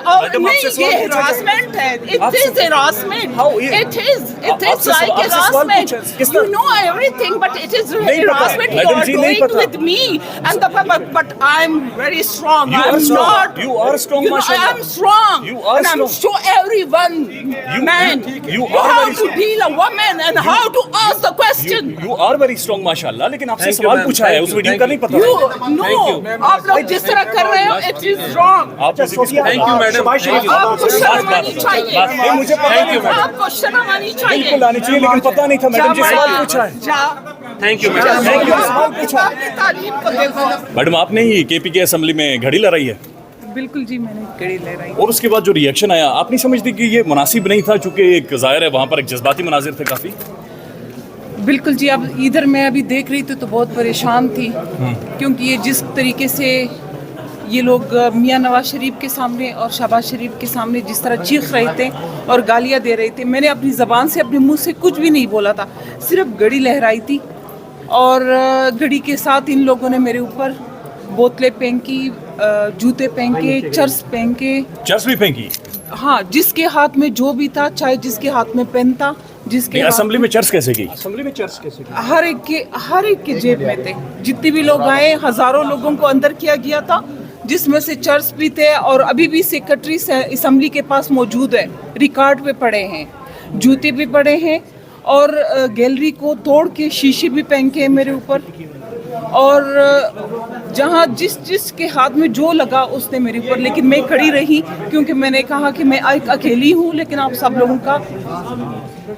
नहीं, ये harassment है. It is harassment. It is like harassment. You know everything, but it is harassment you are doing with me. And but I'm very strong. I'm not. You are strong, mashallah. I'm strong. You are and I'm strong. show everyone, man, how to deal a woman and how to ask the question. You are very strong, माशाल्लाह. लेकिन आपसे सवाल पूछा है, उस video का नहीं पता. आप लोग जिस तरह कर रहे हो, it is wrong. Thank you madam. आपको शर्म आनी चाहिए. मुझे पता नहीं. आपको शर्म आनी चाहिए. बिल्कुल आनी चाहिए, लेकिन पता नहीं था मैडम जी सवाल पूछा है. Thank you madam. Thank you. सवाल पूछा. तालीम को देखो. मैडम आपने ही केपी के असेंबली में घड़ी लड़ाई है. बिल्कुल जी, मैंने घड़ी लहराई. और उसके बाद जो रिएक्शन आया, आप नहीं समझती कि ये मुनासिब नहीं था, चूंकि एक जाहिर है वहाँ पर एक जज्बाती मनाजिर थे काफ़ी. बिल्कुल जी. अब इधर मैं अभी देख रही थी तो बहुत परेशान थी, क्योंकि ये जिस तरीके से ये लोग मियां नवाज शरीफ के सामने और शहबाज शरीफ के सामने जिस तरह चीख रहे थे और गालियां दे रहे थे, मैंने अपनी ज़बान से अपने मुंह से कुछ भी नहीं बोला था, सिर्फ घड़ी लहराई थी. और घड़ी के साथ इन लोगों ने मेरे ऊपर बोतलें फेंकी, जूते फेंके, चर्स फेंके. चर्स भी फेंकी. हाँ, जिसके हाथ में जो भी था, चाहे जिसके हाथ में पेन था, जिसके असेंबली में चर्स कैसे गई? हर एक के जेब में थे. जितने भी लोग आए, हजारों लोगों को अंदर किया गया था, जिसमें से चर्च भी थे. और अभी भी सेक्रेटरी असेंबली के पास मौजूद है, रिकॉर्ड पे पड़े हैं, जूते भी पड़े हैं. और गैलरी को तोड़ के शीशे भी फेंके हैं मेरे ऊपर. और जहाँ जिस के हाथ में जो लगा उसने मेरे ऊपर. लेकिन मैं खड़ी रही, क्योंकि मैंने कहा कि मैं एक अकेली हूँ, लेकिन आप सब लोगों का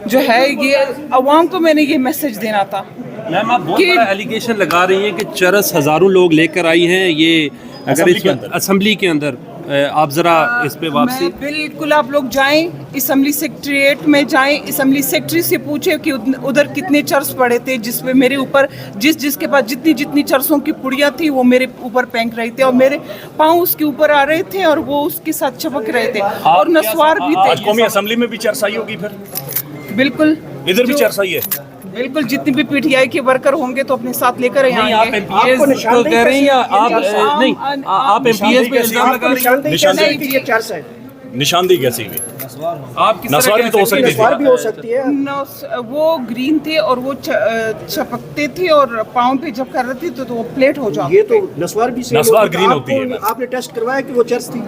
जो है, ये अवाम को मैंने ये मैसेज देना था. मैम आप बहुत बड़ा एलिगेशन लगा रही हैं कि चरस हजारों लोग लेकर आई हैं. ये अगर इस असेंबली के अंदर आप जरा इस पे वापसी. बिल्कुल, आप लोग जाएं, असेंबली सेक्रेटरीट में जाएं, असेंबली सेक्रेटरी से पूछे कि उधर कितने चर्च पड़े थे, जिसमें मेरे ऊपर जिसके पास जितनी चर्चों की पुड़ियाँ थी वो मेरे ऊपर फेंक रहे थे, और मेरे पाँव उसके ऊपर आ रहे थे और वो उसके साथ चपक रहे थे. और नस्वार भी थे. आज कौमी असेंबली में भी चर्च आई होगी फिर? बिल्कुल, इधर भी चर्च आई है. बिल्कुल, जितनी भी पीटीआई के वर्कर होंगे तो अपने साथ लेकर नहीं, आप एमपीएस तो कह रही हैं, आप नहीं, आप एमपीएस पे इल्जाम लगा रही हैं. निशानदेही कैसी हुई? आप नस्वार भी तो हो सकती है. वो ग्रीन थे और वो चपकते थे, और पाँव पे जब कर रहे थे तो वो प्लेट हो जाती. ये तो नस्वार भी नस्वार ग्रीन होती है. आपने टेस्ट करवाया कि वो चर्च थी?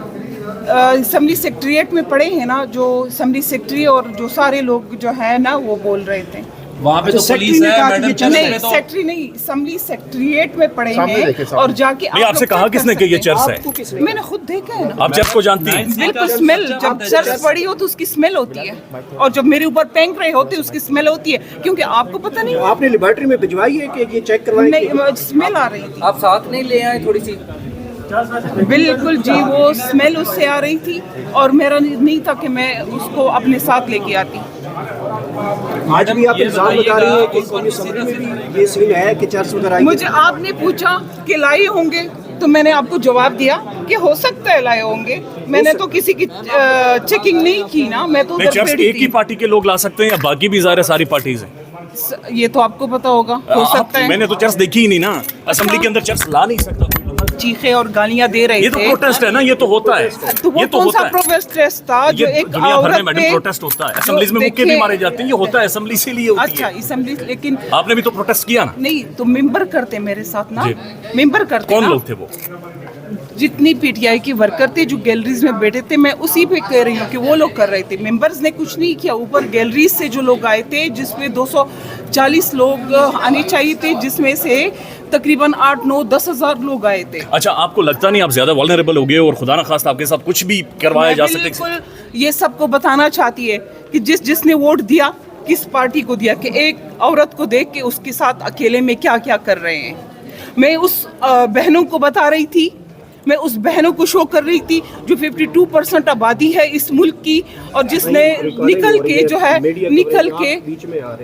असेंबली सेक्रेटरीट में पड़े हैं ना, जो असेंबली सेक्रेटरी और जो सारे लोग जो है ना, वो बोल रहे थे. वहाँ पे तो पुलिस है मैडम. नहीं, सेक्रेटरी नहीं, असेंबली सेक्रेटरीट में पड़े हैं. और जाके आपसे कहा किसने कि ये चर्च है? मैंने खुद देखा है ना. आप चर्च को जानती हैं? बिल्कुल, स्मेल जब चर्च पड़ी हो तो उसकी स्मेल होती है, और जब मेरे ऊपर फेंक रहे होते उसकी स्मेल होती है. क्योंकि आपको पता नहीं, आपने लेबोरेटरी में भिजवाई है कि ये चेक करवाई? नहीं, स्मेल आ रही थी. आप साथ नहीं ले आए थोड़ी सी? बिल्कुल जी, वो स्मेल उससे आ रही थी, और मेरा नहीं था कि मैं उसको अपने साथ लेके आती. आज भी आप इल्जाम लगा रही हैं कि कौमी असेंबली में भी ये सीन है कि चर्च वगैरह आई? मुझे आपने पूछा कि लाए होंगे, तो मैंने आपको जवाब दिया कि हो सकता है लाए होंगे. मैंने तो किसी की चेकिंग नहीं की ना. मैं तो चर्च एक ही पार्टी के लोग ला सकते हैं या बाकी भी सारी पार्टीज हैं? ये तो आपको पता होगा. हो सकता है. मैंने तो चर्च देखी ही नहीं ना. असेंबली के अंदर चर्च ला नहीं सकता. चीखे और गालियां दे रहे थे. ये तो प्रोटेस्ट है ना, ये तो होता है. तो वो कौन सा प्रोटेस्ट था जो एक औरत पे प्रोटेस्ट होता है? असेंबलीज में मुक्के भी मारे जाते हैं, ये होता है असेंबली से लिए होती है. अच्छा, असेंबली. लेकिन आपने भी तो प्रोटेस्ट किया ना? नहीं, तो मेंबर करते मेरे साथ ना, मेंबर करते. कौन लोग थे वो? जितनी पीटीआई के वर्कर थे जो गैलरीज में बैठे थे, मैं उसी पे कह रही हूँ कि वो लोग कर रहे थे. मेंबर्स ने कुछ नहीं किया. ऊपर गैलरीज से जो लोग आए थे, जिसमें 240 लोग आने चाहिए थे, जिसमें से तकरीबन 8-9-10 हज़ार लोग आए थे. अच्छा, आपको लगता नहीं आप ज्यादा वल्नरेबल हो गए और खुदा न खास्ता आपके साथ कुछ भी करवाया जा सकता? बिल्कुल, ये सबको बताना चाहती है कि जिसने वोट दिया, किस पार्टी को दिया, कि एक औरत को देख के उसके साथ अकेले में क्या क्या कर रहे हैं. मैं उस बहनों को बता रही थी, मैं उस बहनों को शो कर रही थी जो 52% आबादी है इस मुल्क की, और जिसने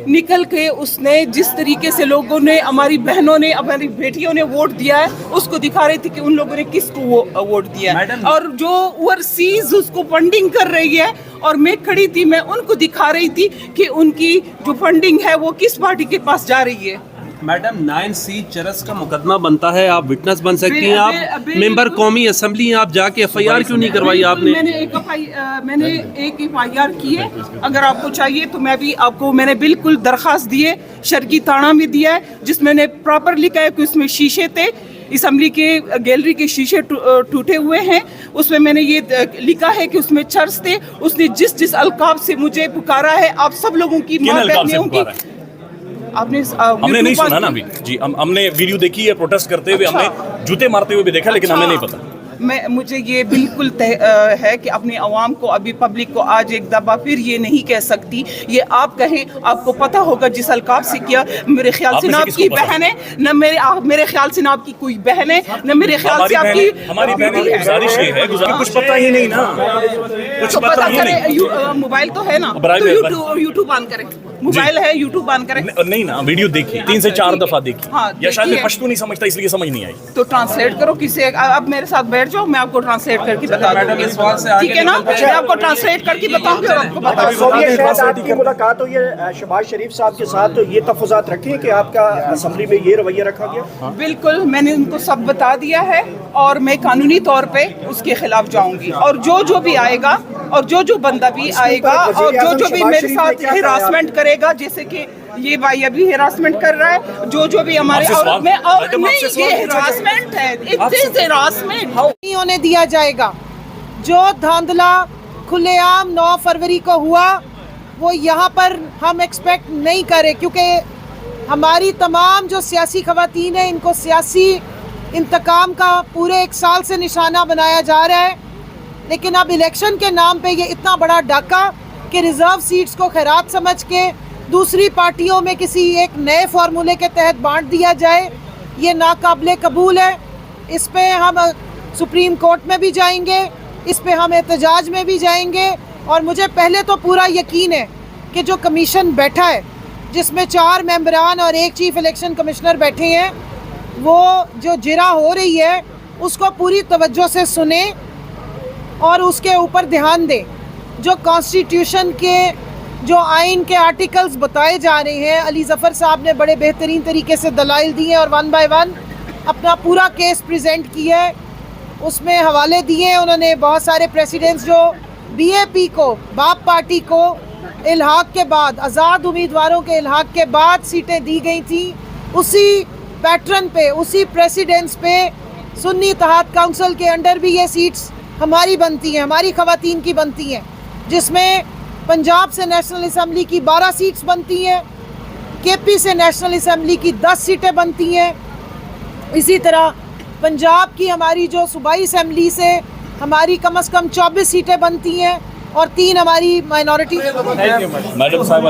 निकल के उसने जिस तरीके से लोगों ने, हमारी बहनों ने, हमारी बेटियों ने वोट दिया है, उसको दिखा रही थी कि उन लोगों ने किसको वो वोट दिया है. और जो ओवरसीज उसको फंडिंग कर रही है, और मैं खड़ी थी, मैं उनको दिखा रही थी कि उनकी जो फंडिंग है वो किस पार्टी के पास जा रही है. मैडम 9C चरस का मुकदमा बनता है, आप विटनेस बन सकती हैं, आप बिल्कुल। मेंबर कौमी असम्बली हैं, आप जाके FIR क्यों नहीं करवाई आपने? मैंने एक FIR की है, अगर आपको चाहिए तो मैं भी आपको, मैंने बिल्कुल दरख्वास्त दी है, शर्की थाना में दिया है, जिसमें मैंने प्रॉपर लिखा है कि उसमें शीशे थे, असम्बली के गैलरी के शीशे टूटे हुए हैं, उसमें मैंने ये लिखा है कि उसमें चर्च थे, उसने जिस जिस अलकाब से मुझे पुकारा है, आप सब लोगों की किन माँ अलकाब से बहनों की, पुकारा है? आपने हमने नहीं सुना ना अभी जी, हमने वीडियो देखी है प्रोटेस्ट करते हुए, अच्छा। हमने जूते मारते हुए भी देखा, लेकिन हमें नहीं पता। मुझे ये बिल्कुल है कि अपने अवाम को, अभी पब्लिक को आज एक दफा फिर ये नहीं कह सकती, ये आप कहें, आपको पता होगा जिस अलकाब से किया, मेरे ख्याल से ना आपकी बहन है, न मेरे ख्याल से ना आपकी कोई बहन है, न मेरे ख्याल से आपकी हमारी बहनों की गुजारिश ये है, कुछ पता ही नहीं ना, कुछ तो पता ही करें, नहीं। मोबाइल तो है ना, बराबर तो यूट्यूब ऑन करें, मोबाइल है, यूट्यूब ऑन करें, नहीं ना, वीडियो देखी 3 से 4 दफा देखी, हाँ, या शायद देखी है। पश्तो नहीं समझता इसलिए समझ नहीं आई। तो ट्रांसलेट करो किसी, अब मेरे साथ बैठ जाओ, मैं आपको ट्रांसलेट करके बता दूंगी, ठीक है ना, मैं आपको ट्रांसलेट करके बताऊंगी और आपको बता दूंगी। शायद आपकी मुलाकात हुई है शहबाज शरीफ साहब के साथ, तो ये तफज़ात रखें कि आपका असम्बली में ये रवैया रखा गया। बिल्कुल, मैंने उनको सब बता दिया है और मैं कानूनी तौर पे उसके खिलाफ जाऊंगी, और जो भी आएगा और जो बंदा भी आएगा और जो भी मेरे साथ हिरासमेंट करेगा, जैसे कि ये भाई अभी हिरासमेंट कर रहा है, जो भी हमारे, और मैं और नहीं, ये हिरासमेंट है, इट इज हिरासमेंट, नहीं होने दिया जाएगा। जो धांधला खुलेआम 9 फरवरी को हुआ वो यहाँ पर हम एक्सपेक्ट नहीं करें, क्योंकि हमारी तमाम जो सियासी खवातीन हैं इनको सियासी इंतकाम का पूरे 1 साल से निशाना बनाया जा रहा है, लेकिन अब इलेक्शन के नाम पे ये इतना बड़ा डाका कि रिजर्व सीट्स को खैरात समझ के दूसरी पार्टियों में किसी एक नए फार्मूले के तहत बांट दिया जाए, ये नाकाबिले कबूल है। इस पे हम सुप्रीम कोर्ट में भी जाएंगे, इस पे हम एहतजाज में भी जाएंगे, और मुझे पहले तो पूरा यकीन है कि जो कमीशन बैठा है, जिसमें 4 मेंबरान और 1 चीफ इलेक्शन कमिश्नर बैठे हैं, वो जो जिरा हो रही है उसको पूरी तवज्जो से सुने और उसके ऊपर ध्यान दें। जो कॉन्स्टिट्यूशन के, जो आइन के आर्टिकल्स बताए जा रहे हैं, अली ज़फ़र साहब ने बड़े बेहतरीन तरीके से दलाइल दिए और 1 बाय 1 अपना पूरा केस प्रेजेंट किया है, उसमें हवाले दिए हैं उन्होंने। बहुत सारे प्रेसिडेंट्स जो BAP को, बाप पार्टी को इल्हाक के बाद, आज़ाद उम्मीदवारों के इल्हाक के बाद सीटें दी गई थी, उसी पैटर्न पे, उसी प्रेसिडेंट्स पे सुन्नी इत्तेहाद काउंसिल के अंडर भी ये सीट्स हमारी बनती हैं, हमारी ख़वातीन की बनती हैं, जिसमें पंजाब से नेशनल असम्बली की 12 सीट्स बनती हैं, KP से नेशनल असम्बली की 10 सीटें बनती हैं, इसी तरह पंजाब की हमारी जो सूबाई असम्बली से हमारी कम से कम 24 सीटें बनती हैं और 3 हमारी माइनॉरिटी। मैडम साहब